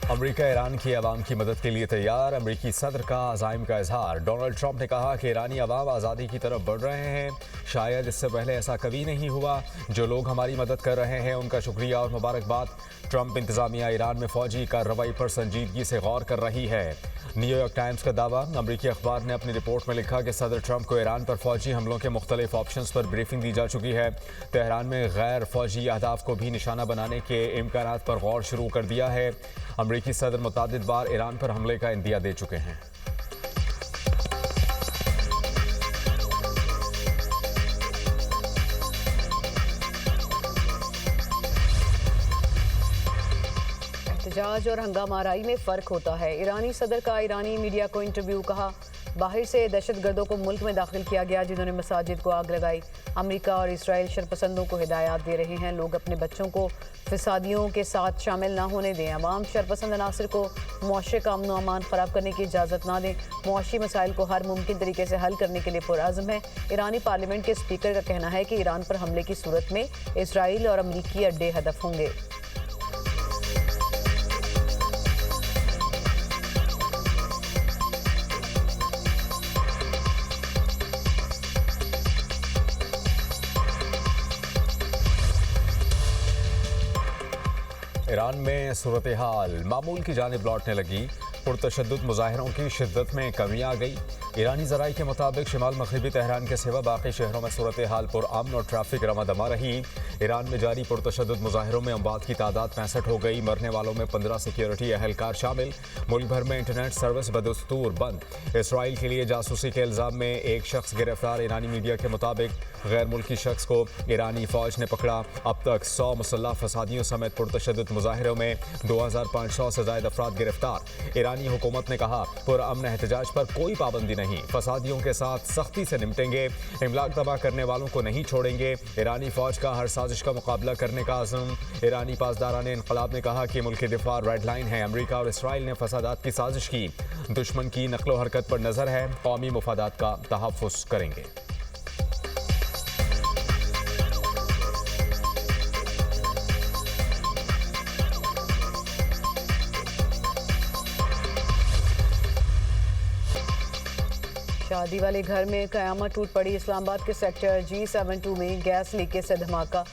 America Iran की आवाम की मदद के लिए तैयार। अमेरिकी सदर का अज़ाइम का इजहार। डोनाल्ड ट्रंप ने कहा कि ईरानी अवाम आज़ादी की तरफ बढ़ रहे हैं। शायद इससे पहले ऐसा कभी नहीं हुआ। जो लोग हमारी मदद कर रहे हैं उनका शुक्रिया और मुबारकबाद। ट्रंप इंतजामिया ईरान में फौजी कार्रवाई पर संजीदगी से गौर कर रही है। न्यूयॉर्क टाइम्स का दावा। अमेरिकी अखबार ने अपनी रिपोर्ट में लिखा कि सदर ट्रंप को ईरान पर फौजी हमलों के मुख्तलिफ ऑप्शंस पर ब्रीफिंग दी जा चुकी है। तेहरान में गैर फौजी अहदाफ को भी निशाना बनाने के इम्कानात पर गौर शुरू कर दिया है। अमेरिकी सदर मुतअद्दिद बार ईरान पर हमले का इंदिया दे चुके हैं। एहतजाज और हंगामाराई में फ़र्क होता है। ईरानी सदर का ईरानी मीडिया को इंटरव्यू। कहा, बाहर से दहशतगर्दों को मुल्क में दाखिल किया गया जिन्होंने मसाजिद को आग लगाई। अमेरिका और इसराइल शरपसंदों को हिदायत दे रहे हैं, लोग अपने बच्चों को फिसादियों के साथ शामिल ना होने दें। अवाम शरपसंद अनासर को मुआशरे का अमन अमान ख़राब करने की इजाज़त ना दें। मुआशी मसाइल को हर मुमकिन तरीके से हल करने के लिए पुरअज़्म है। ईरानी पार्लियामेंट के स्पीकर का कहना है कि ईरान पर हमले की सूरत में इसराइल और अमरीकी अड्डे हदफ होंगे। ईरान में सूरत हाल मामूल की जानिब लौटने लगी। पुरतशद्दुद मुजाहिरों की शिद्दत में कमी आ गई। ईरानी ज़राई के मुताबिक शिमाल मगरबी तेहरान के सिवा बाकी शहरों में सूरत हाल पुरअमन और ट्रैफिक रमादमा रही। ईरान में जारी पुरतशद्दुद मुजाहिरों में अमवात की तादाद 65 हो गई। मरने वालों में 15 सिक्योरिटी एहलकार शामिल। मुल्क भर में इंटरनेट सर्विस बदस्तूर बंद। इसराइल के लिए जासूसी के इल्ज़ाम में एक शख्स गिरफ्तार। ईरानी मीडिया के मुताबिक गैर मुल्की शख्स को ईरानी फ़ौज ने पकड़ा। अब तक 100 मुसल्लह फसादियों समेत पुरतशद्दुद मुजाहिरों में 2500 से ज़ायद अफराद गिरफ्तार। ईरानी हुकूमत ने कहा, पुरअमन एहतजाज पर कोई पाबंदी नहीं, फसादियों के साथ सख्ती से निपटेंगे, इमलाक तबाह करने वालों को नहीं छोड़ेंगे। ईरानी फ़ौज का हर साजिश का मुकाबला करने का अज़्म। ईरानी पासदारान इन्क़लाब ने कहा कि मुल्क दिफा रेड लाइन है। अमरीका और इसराइल ने फसादात की साजिश की। दुश्मन की नकलो हरकत पर नज़र है, कौमी मुफादात का तहफ़्फ़ुज़ करेंगे। शादी वाले घर में कयामत टूट पड़ी। इस्लामाबाद के सेक्टर G72 में गैस लीकेज से धमाका।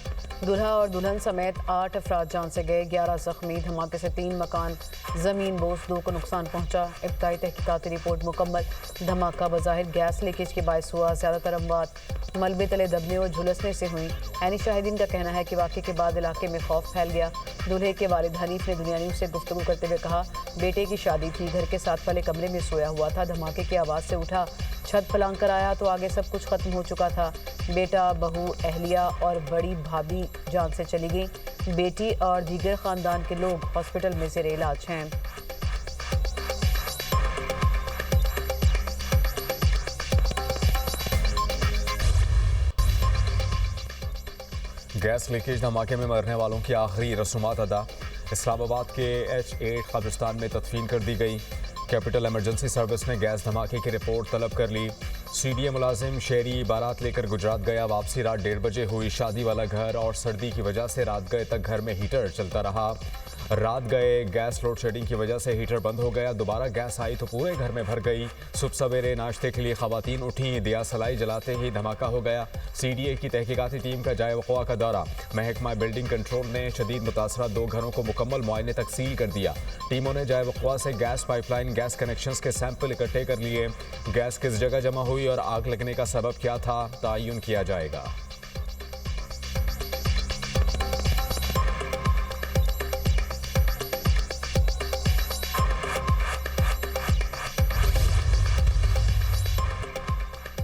दूल्हा और दुल्हन समेत 8 अफराद जान से गए, 11 जख्मी। धमाके से 3 मकान ज़मीन बोझ, 2 को नुकसान पहुंचा। इब्तदाई तहकीकाती रिपोर्ट मुकम्मल। धमाका बज़ाहिर गैस लीकेज के बायस हुआ। ज़्यादातर अमवात मलबे तले दबने और झुलसने से हुई। ऐनी शाहिदीन का कहना है कि वाक़े के बाद इलाके में खौफ फैल गया। दूल्हे के वालिद हनीफ ने दुनिया न्यूज़ से गुफ्तगू करते हुए कहा, बेटे की शादी थी, घर के साथ वाले कमरे में सोया हुआ था। धमाके की आवाज़ से उठा, छत पलांग कर आया तो आगे सब कुछ खत्म हो चुका था। बेटा, बहू, अहलिया और बड़ी भाभी जान से चली गई। बेटी और दीगर खानदान के लोग हॉस्पिटल में ज़ेर इलाज हैं। गैस लीकेज धमाके में मरने वालों की आखिरी रसूमात अदा। इस्लामाबाद के H8 कब्रिस्तान में तदफीन कर दी गई। कैपिटल इमरजेंसी सर्विस ने गैस धमाके की रिपोर्ट तलब कर ली। CDA मुलाजिम शहरी बारात लेकर गुजरात गया। वापसी रात 1:30 बजे हुई। शादी वाला घर और सर्दी की वजह से रात गए तक घर में हीटर चलता रहा। रात गए गैस लोड शेडिंग की वजह से हीटर बंद हो गया। दोबारा गैस आई तो पूरे घर में भर गई। सुबह सवेरे नाश्ते के लिए खवातीन उठी। दिया सलाई जलाते ही धमाका हो गया। CDA की तहकीकाती टीम का जाए वक़्वा का दौरा। महकमा बिल्डिंग कंट्रोल ने शदीद मुतासरा 2 घरों को मुकम्मल मुआयने तक सील कर दिया। टीमों ने जाए वक़्वा से गैस पाइपलाइन, गैस कनेक्शंस के सैंपल इकट्ठे कर लिए। गैस किस जगह जमा हुई और आग लगने का सबब क्या था, तयन किया जाएगा।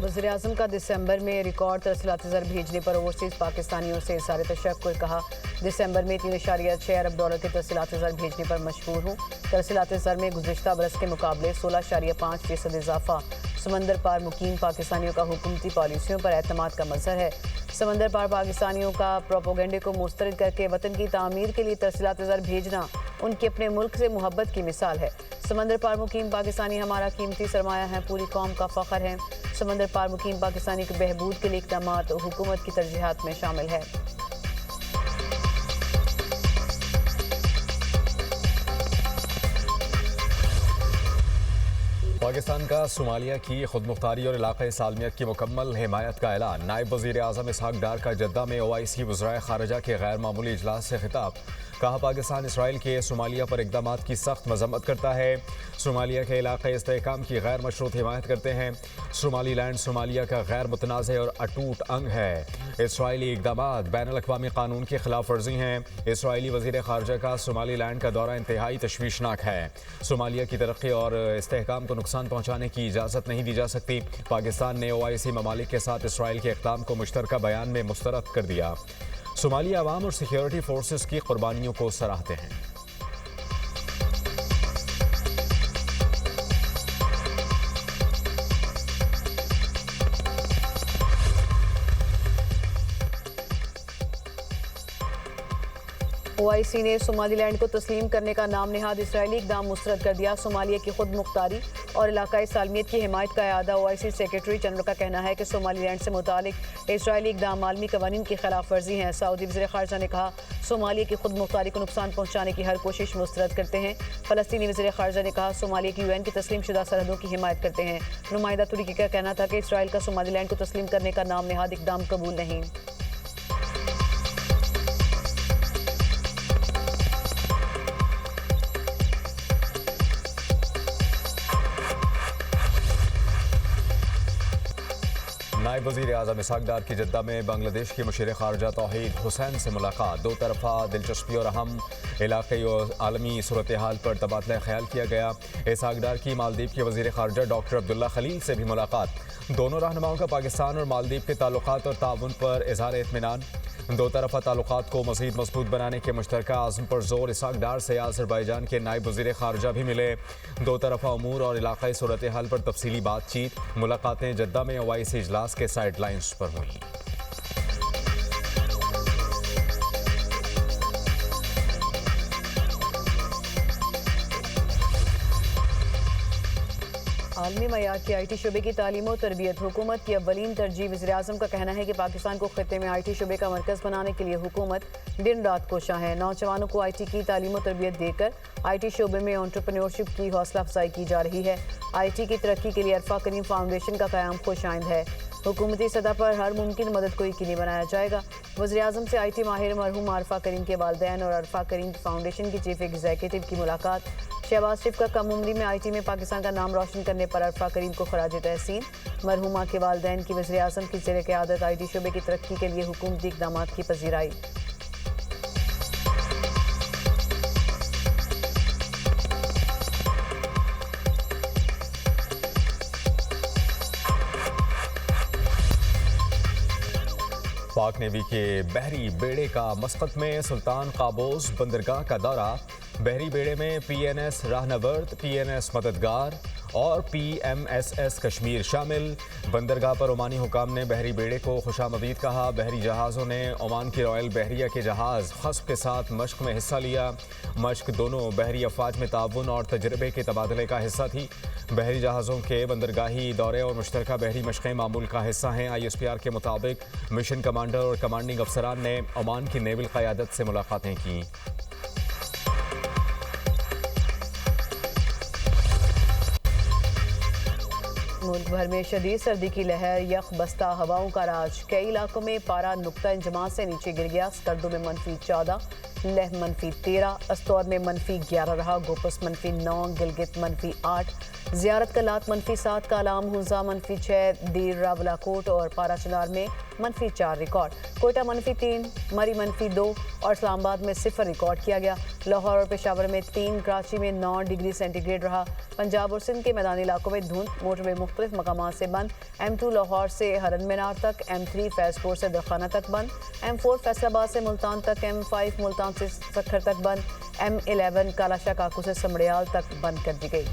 वज़ीर-ए-आज़म का दिसंबर में रिकॉर्ड तरसीलात ज़र भेजने पर ओवरसीज़ पाकिस्तानियों से इज़हार तशक्कुर। कहा, दिसंबर में 3.6 अरब डॉलर के तरसीलात ज़र भेजने पर मशहूर हूँ। तरसीलात ज़र में गुज़िश्ता बरस के मुकाबले 16.5% इजाफा। समंदर पार मुकीम पाकिस्तानियों का हुकूमती पॉलिसियों पर एतमाद का मज़हर है। समंदर पार पाकिस्तानियों का प्रोपोगंडे को मुस्तरद करके वतन की तामीर के लिए तरसीलात ज़र भेजना उनके अपने मुल्क से मोहब्बत की मिसाल है। समंदर पार मुकीम पाकिस्तानी हमारा कीमती सरमाया है, पूरी कौम का फ़ख्र है। समंदर पार मुकीम पाकिस्तानी के बहबूद के लिए इक़दामात हुकूमत की तरजीहात में शामिल है। पाकिस्तान का सोमालिया की खुदमुख्तारी और इलाक़ाई सालमियत की मुकम्मल हिमायत का ऐलान। नायब वज़ीर आज़म इसहाक डार का जद्दा में OIC वज़राए ख़ारिजा के गैर मामूली इजलास से खिताब। कहा, पाकिस्तान इसराइल के सोमालिया पर इक़दामात की सख्त मज़म्मत करता है। सोमालिया के इलाक़ाई इस्तेहकाम की गैर मशरूत हिमायत करते हैं। सोमाली लैंड सोमालिया का गैर मुतनाज़ और अटूट अंग है। इसराइली इक़दामात बैनुल-अक़वामी कानून की खिलाफ वर्जी हैं। इसराइली वज़ीर ख़ारिजा का सोमाली लैंड का दौरा इंतहाई तशवीशनाक है। सोमालिया की तरक्की और इस्तेहकाम को नुकसान पहुँचाने की इजाज़त नहीं दी जा सकती। पाकिस्तान ने OIC ममालिक के साथ इसराइल के इक़दाम को मुश्तरका बयान में मुस्तरद कर दिया। सोमाली अवाम और सिक्योरिटी फोर्सेस की कुर्बानियों को सराहते हैं। OIC ने सोमालीलैंड को तस्लीम करने का नाम नेहाद इसराइली इक़दाम मुस्तरद कर दिया। सोमालिया की खुद मुख्तारी और इलाकाई सालमियत की हिमायत का इरादा। OIC सेक्रेटरी जनरल का कहना है कि सोमालीलैंड से मुतालिक इसराइली इक़दाम आलमी कवानीन की खिलाफ वर्जी हैं। सऊदी वज़ीर ख़ारिजा ने कहा, सोमालिया की खुद मुख्तारी को नुकसान पहुँचाने की हर कोशिश मुस्तरद करते हैं। फ़लस्तीनी वज़ीर ख़ारिजा ने कहा, सोमालिया की UN की तस्लीम शुदा सरहदों की हिमायत करते हैं। नुमाइंदा तुर्की का कहना था कि इसराइल का सोमालीलैंड को तस्लीम करने का नाम नेहाद इक़दाम कबूल नहीं। नायब वज़ीर आज़म इसहाक डार की जद्दा में बांग्लादेश की मुशीर ख़ारिजा तौहीद हुसैन से मुलाकात। दो तरफ़ा दिलचस्पी और अहम इलाक़ाई और आलमी सूरत हाल पर तबादला ख्याल किया गया। इसहाक डार की मालदीव के वज़ीर ख़ारिजा डॉक्टर अब्दुल्ला खलील से भी मुलाकात। दोनों रहनुमाओं का पाकिस्तान और मालदीव के ताल्लुकात और ताउन पर इज़हार इत्मीनान। दो तरफ़ा ताल्लुकात को मज़ीद मजबूत बनाने के मुश्तरका आज़म पर जोर। इसहाक डार से अज़रबैजान के नायब वज़ीर ख़ारिजा भी मिले। दो तरफ़ा अमूर और इलाक़ाई सूरत हाल पर तफसीली बातचीत। मुलाकातें जद्दा में OIC इजलास के साइड लाइन्स पर हुई। आलमी मयार की IT शुबे की तालीम और तरबियत हुकूमत की अव्वलीन तरजीह। वज़ीर आज़म का कहना है कि पाकिस्तान को खित्ते में IT शुबे का मरकज़ बनाने के लिए हुकूमत दिन रात कोशां है। नौजवानों को IT की तालीम और तरबियत देकर IT शुबे में एंटरप्रेन्योरशिप की हौसला अफजाई की जा रही है। IT की तरक्की के लिए अरफा करीम फाउंडेशन का क़याम खुशाइंद है। हुकूमती सतह पर हर मुमकिन मदद को यकीनी बनाया जाएगा। वज़ीर आज़म से IT माहिर मरहूम अरफा करीम के वालिदैन और अरफा करीम फाउंडेशन की चीफ एग्जीक्यूटिव की मुलाकात। शहबाज शरीफ का कम उम्री में IT में पाकिस्तान का नाम रोशन करने पर अरफा करीम को खराज तहसीन। मरहूमा के वालिदैन की वज़ीर आज़म की ज़ेर क़यादत IT शुबे की तरक्की के लिए हुकूमती इक़दामात की पज़ीराई। पाक नेवी के बहरी बेड़े का मस्कत में सुल्तान काबोस बंदरगाह का दौरा। बहरी बेड़े में PNS राहनवर्द, PNS मददगार और PMSS कश्मीर शामिल। बंदरगाह पर ओमानी हुकाम ने बहरी बेड़े को खुशामदीद कहा। बहरी जहाज़ों ने ओमान की रॉयल बहरिया के जहाज़ खस्ब के साथ मश्क में हिस्सा लिया। मश्क दोनों बहरी अफवाज में ताउन और तजर्बे के तबादले का हिस्सा थी। बहरी जहाज़ों के बंदरगाही दौरे और मुश्तरका बहरी मशक़ें मामूल का हिस्सा हैं। ISPR के मुताबिक मिशन कमांडर और कमांडिंग अफसरान ने ओमान की नेवल क़यादत से मुलाकातें की। मुल्क भर में शदीद सर्दी की लहर, यख बस्ता हवाओं का राज। कई इलाकों में पारा नुक्ता इंजमा से नीचे गिर गया। स्कर्दो में -14, लेह -13, अस्तौर में -11 रहा। गोपस -9, गिलगित -8, ज़ियारत कलात -7, कालाम हुंजा -6, दीर रावलाकोट और पाराचनार में -4 रिकॉर्ड। कोयटा -3, मरी -2 और इस्लामाबाद में 0 रिकॉर्ड किया गया। लाहौर और पेशावर में 3, कराची में 9 डिग्री सेंटीग्रेड रहा। पंजाब और सिंध के मैदानी इलाकों में धुंध। मोटरवे मुख्तलिफ मकामात से बंद। M2 लाहौर से हरन मीनार तक, M3 फैज़पुर से दरखाना तक बंद, M4 फैसलाबाद से मुल्तान तक, M5 मुल्तान से सखर तक बंद, M11 कालाशाह काकू से समड़ियाल तक बंद कर दी गई।